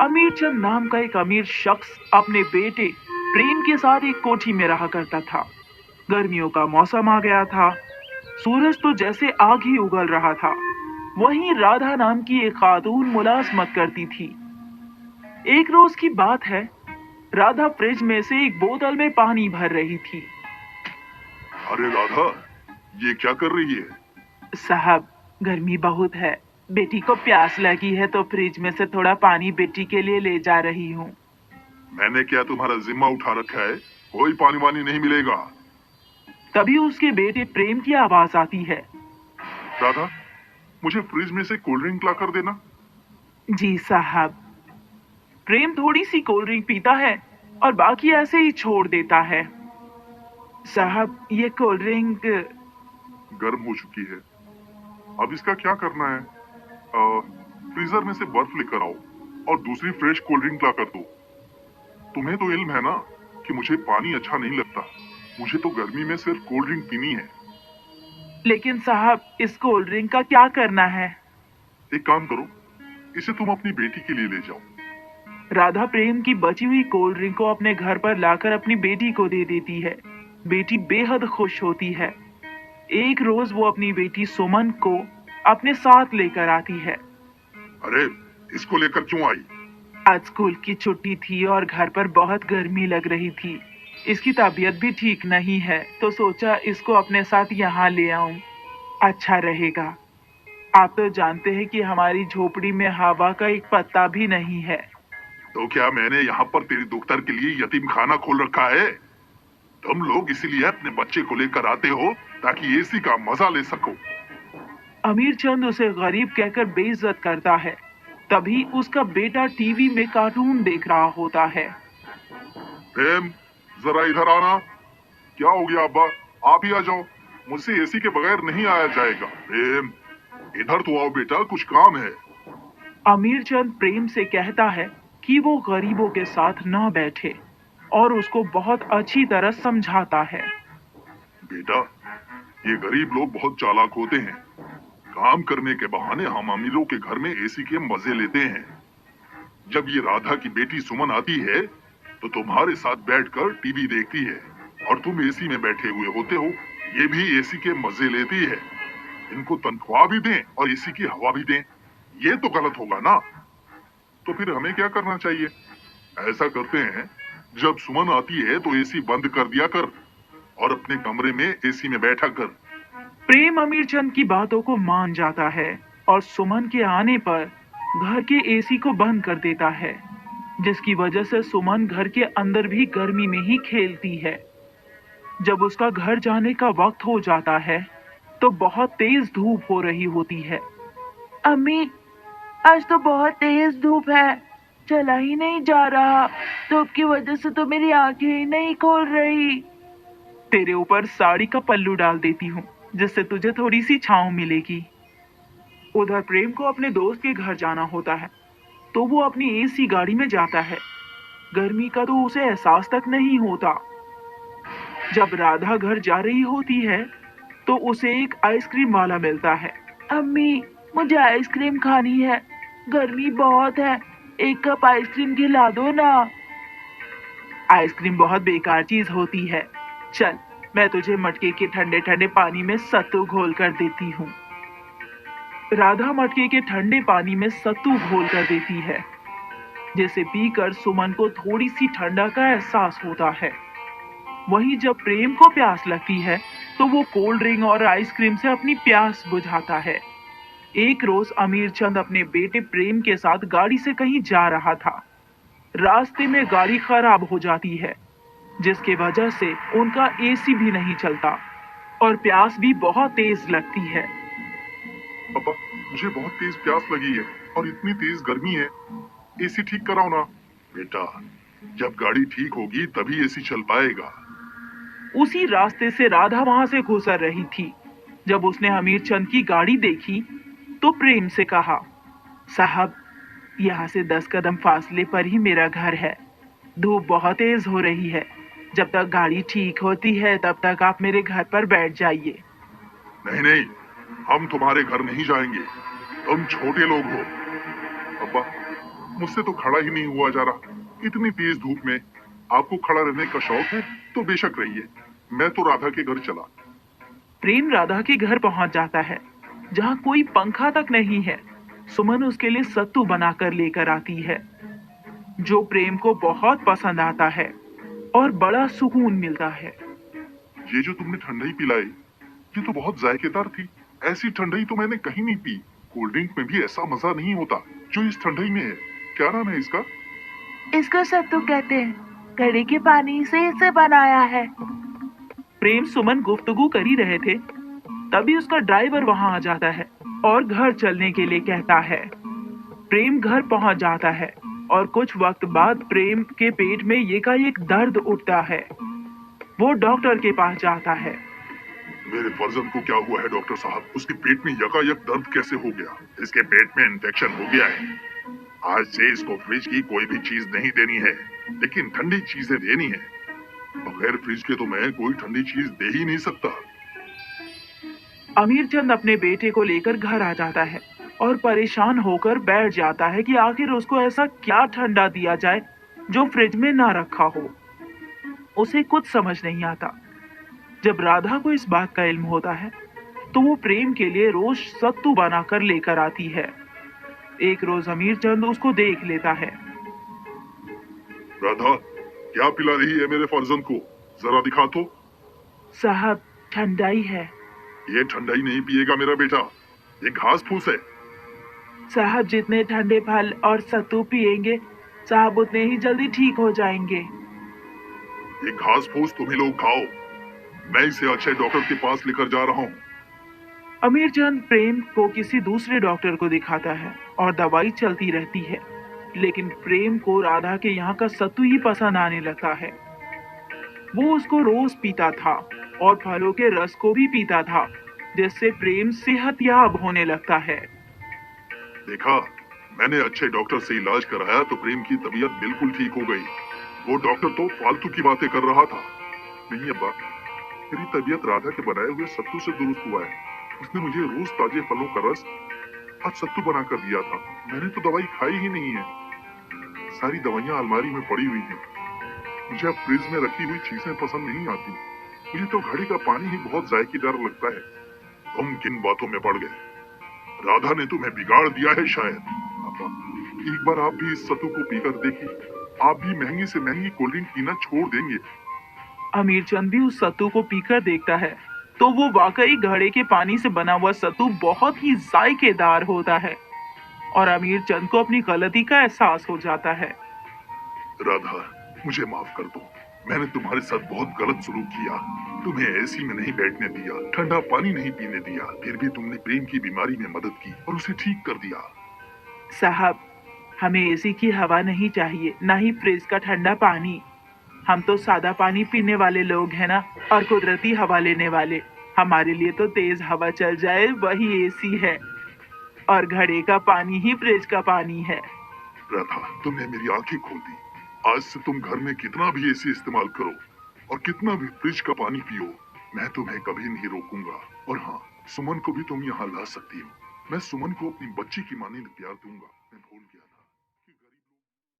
अमीर चंद नाम का एक अमीर शख्स अपने बेटे प्रेम के साथ एक कोठी में रहा करता था। गर्मियों का मौसम आ गया था। सूरज तो जैसे आग ही उगल रहा था। वहीं राधा नाम की एक खातून मुलाजमत करती थी। एक रोज की बात है, राधा फ्रिज में से एक बोतल में पानी भर रही थी। अरे राधा, ये क्या कर रही है? साहब, गर्मी बहुत है। बेटी को प्यास लगी है तो फ्रिज में से थोड़ा पानी बेटी के लिए ले जा रही हूँ। मैंने क्या तुम्हारा जिम्मा उठा रखा है? कोई पानी वानी नहीं मिलेगा। तभी उसके बेटे प्रेम की आवाज आती है। राधा, मुझे फ्रिज में से कोल्ड ड्रिंक ला कर देना। जी साहब। प्रेम थोड़ी सी कोल्ड ड्रिंक पीता है और बाकी ऐसे ही छोड़ देता है। साहब, ये कोल्ड ड्रिंक। गर्म हो चुकी है। अब इसका क्या करना है? फ्रीजर में से बर्फ लेकर आओ और दूसरी फ्रेश कोल्ड ड्रिंक ला कर दो। तुम्हें तो इल्म है ना कि मुझे पानी अच्छा नहीं लगता। मुझे तो गर्मी में सिर्फ कोल्ड ड्रिंक पीनी है। लेकिन साहब, इस कोल्ड ड्रिंक का क्या करना है? एक काम करो, इसे तुम अपनी बेटी के लिए ले जाओ। राधा प्रेम की बची हुई कोल्ड ड्रिंक को अपने घर पर लाकर अपनी बेटी को दे देती है। बेटी बेहद खुश होती है। एक रोज वो अपनी बेटी सुमन को अपने साथ लेकर आती है। अरे, इसको लेकर क्यों आई? आज स्कूल की छुट्टी थी और घर पर बहुत गर्मी लग रही थी। इसकी तबीयत भी ठीक नहीं है तो सोचा इसको अपने साथ यहाँ ले आऊं। अच्छा रहेगा। आप तो जानते हैं कि हमारी झोपड़ी में हवा का एक पत्ता भी नहीं है। तो क्या मैंने यहाँ पर तेरी दुख्तर के लिए यतीम खाना खोल रखा है? तुम लोग इसीलिए अपने बच्चे को लेकर आते हो ताकि एसी का मजा ले सको। अमीर चंद उसे गरीब कहकर बेइज्जत करता है। तभी उसका बेटा टीवी में कार्टून देख रहा होता है। प्रेम, जरा इधर आना। क्या हो गया अब्बा? आप ही आ जाओ। मुझसे एसी के बगैर नहीं आया जाएगा। प्रेम, इधर तो आओ बेटा, कुछ काम है। अमीर चंद प्रेम से कहता है कि वो गरीबों के साथ न बैठे और उसको बहुत अच्छी तरह समझाता है। बेटा, ये गरीब लोग बहुत चालाक होते हैं। काम करने के बहाने हम अमीरों के घर में एसी के मजे लेते हैं। जब ये राधा की बेटी सुमन आती है तो तुम्हारे साथ बैठकर टीवी देखती है और तुम एसी में बैठे हुए होते हो। ये भी एसी के मजे लेती है। इनको तनख्वाह भी दें और एसी की हवा भी दें, ये तो गलत होगा ना। तो फिर हमें क्या करना चाहिए? ऐसा करते हैं, जब सुमन आती है तो एसी बंद कर दिया कर और अपने कमरे में एसी में बैठा कर। प्रेम अमीर चंद की बातों को मान जाता है और सुमन के आने पर घर के एसी को बंद कर देता है, जिसकी वजह से सुमन घर के अंदर भी गर्मी में ही खेलती है। जब उसका घर जाने का वक्त हो जाता है तो बहुत तेज धूप हो रही होती है। अम्मी, आज तो बहुत तेज धूप है। चला ही नहीं जा रहा। धूप की वजह से तो मेरी आंखें ही नहीं खोल रही। तेरे ऊपर साड़ी का पल्लू डाल देती हूँ, जिससे तुझे थोड़ी सी छांव मिलेगी। उधर प्रेम को अपने दोस्त के घर जाना होता है तो वो अपनी एसी गाड़ी में जाता है। गर्मी का तो उसे एहसास तक नहीं होता। जब राधा घर जा रही होती है तो उसे एक आइसक्रीम वाला मिलता है। अम्मी, मुझे आइसक्रीम खानी है। गर्मी बहुत है। एक कप आइसक्रीम खिला दो ना। आइसक्रीम बहुत बेकार चीज होती है। चल, मैं तुझे मटके के ठंडे ठंडे पानी में सत्तू घोल कर देती हूँ। राधा मटके के ठंडे पानी में सत्तू घोल कर देती है, जिसे पीकर सुमन को थोड़ी सी ठंडा का एहसास होता है। वहीं जब प्रेम को प्यास लगती है तो वो कोल्ड ड्रिंक और आइसक्रीम से अपनी प्यास बुझाता है। एक रोज अमीर चंद अपने बेटे प्रेम के साथ गाड़ी से कहीं जा रहा था। रास्ते में गाड़ी खराब हो जाती है, जिसके वजह से उनका एसी भी नहीं चलता और प्यास भी बहुत तेज लगती है। पापा, मुझे बहुत तेज प्यास लगी है और इतनी तेज गर्मी है। एसी ठीक कराओ ना। बेटा, जब गाड़ी ठीक होगी तभी एसी चल पाएगा। उसी रास्ते से राधा वहां से गुजर रही थी। जब उसने हमीर चंद की गाड़ी देखी तो प्रेम से कहा, साहब, यहाँ से 10 कदम फासले पर ही मेरा घर है। धूप बहुत तेज हो रही है। जब तक गाड़ी ठीक होती है तब तक आप मेरे घर पर बैठ जाइए। नहीं नहीं, हम तुम्हारे घर नहीं जाएंगे। तुम छोटे लोग हो। अब्बा, मुझसे तो खड़ा ही नहीं हुआ जा रहा। इतनी तेज धूप में आपको खड़ा रहने का शौक है तो बेशक रहिए, मैं तो राधा के घर चला। प्रेम राधा के घर पहुंच जाता है, जहां कोई पंखा तक नहीं है। सुमन उसके लिए सत्तू बनाकर लेकर आती है, जो प्रेम को बहुत पसंद आता है और बड़ा सुकून मिलता है। ये जो तुमने ठंडाई पिलाई, ये तो बहुत जायकेदार थी। ऐसी ठंडाई तो मैंने कहीं नहीं पी। कोल्ड ड्रिंक में भी ऐसा मजा नहीं होता जो इस ठंडाई में है। क्या नाम है इसका? इसको सत्तू कहते हैं। घड़े के पानी से इसे बनाया है। प्रेम सुमन गुफ्तगू कर ही रहे थे, तभी उसका ड्राइवर वहां आ जाता है और घर चलने के लिए कहता है। प्रेम घर पहुंच जाता है और कुछ वक्त बाद प्रेम के पेट में एकाएक दर्द उठता है। वो डॉक्टर के पास जाता है। मेरे फर्जंद को क्या हुआ है डॉक्टर साहब? उसके पेट में यकायक दर्द कैसे हो गया? इसके पेट में इन्फेक्शन हो गया है। आज से इसको फ्रिज की कोई भी चीज नहीं देनी है, लेकिन ठंडी चीजें देनी है। बगैर फ्रिज के तो मैं कोई ठंडी चीज दे ही नहीं सकता। अमीर चंद अपने बेटे को लेकर घर आ जाता है और परेशान होकर बैठ जाता है कि आखिर उसको ऐसा क्या ठंडा दिया जाए जो फ्रिज में ना रखा हो। उसे कुछ समझ नहीं आता। जब राधा को इस बात का इल्म होता है, तो वो प्रेम के लिए रोज सत्तू बनाकर लेकर आती है। एक रोज अमीर चंद उसको देख लेता है। राधा, क्या पिला रही है मेरे फर्जंद को? जरा दिखा तो। साहब, ठंडाई है। ये ठंडाई नहीं पिएगा मेरा बेटा, ये घास फूस है। साहब, जितने ठंडे फल और सत्तू पिएंगे, साहब उतने ही जल्दी ठीक हो जाएंगे। ये घास फूस तुम ही लोग खाओ, मैं इसे अच्छे डॉक्टर के पास लेकर जा रहा हूँ। अमीर चंद प्रेम को किसी दूसरे डॉक्टर को दिखाता है और दवाई चलती रहती है, लेकिन प्रेम को राधा के यहाँ का सत्तू ही पसंद आने लगता है। वो उसको रोज पीता था और फलों के रस को भी पीता था, जिससे प्रेम सेहतयाब होने लगता है। देखा, मैंने अच्छे डॉक्टर से इलाज कराया तो प्रेम की तबीयत बिल्कुल ठीक हो गई। वो डॉक्टर तो फालतू की बातें कर रहा था। नहीं अब्बा, मेरी तबीयत राधा के बनाए हुए सत्तू से दुरुस्त हुआ है। उसने मुझे रोज ताजे फलों का रस और सत्तू बनाकर दिया था। मैंने तो दवाई खाई ही नहीं है। सारी दवाइयां अलमारी में पड़ी हुई हैं। मुझे अब फ्रिज में रखी हुई चीजें पसंद नहीं आती। मुझे तो घड़े का पानी ही बहुत जायकेदार लगता है। तुम किन बातों में पड़ गए? राधा ने तुम्हें बिगाड़ दिया है शायद। अब्बा, एक बार आप भी इस सत्तू को पीकर देखिए। आप भी महंगी से महंगी कोल्ड ड्रिंक पीना छोड़ देंगे। अमीर चंद भी उस सत्तू को पीकर देखता है, तो वो वाकई घड़े के पानी से बना हुआ सत्तू बहुत ही जायकेदार होता है और अमीर चंद को अपनी गलती का एहसास हो जाता है। राधा, मुझे माफ कर दो। मैंने तुम्हारे साथ बहुत गलत सलूक किया। तुम्हें एसी में नहीं बैठने दिया, ठंडा पानी नहीं पीने दिया, फिर भी तुमने प्रेम की बीमारी में मदद की और उसे ठीक कर दिया। साहब, हमें एसी की हवा नहीं चाहिए, ना ही फ्रिज का ठंडा पानी। हम तो सादा पानी पीने वाले लोग हैं ना, और कुदरती हवा लेने वाले। हमारे लिए तो तेज हवा चल जाए वही एसी है, और घड़े का पानी ही फ्रिज का पानी है। राधा, तुमने मेरी आंखें खोल दी। आज से तुम घर में कितना भी एसी इस्तेमाल करो और कितना भी फ्रिज का पानी पियो, मैं तुम्हें कभी नहीं रोकूंगा। और हाँ, सुमन को भी तुम यहाँ ला सकती हो। मैं सुमन को अपनी बच्ची की माने प्यार दूंगा। मैं भूल गया।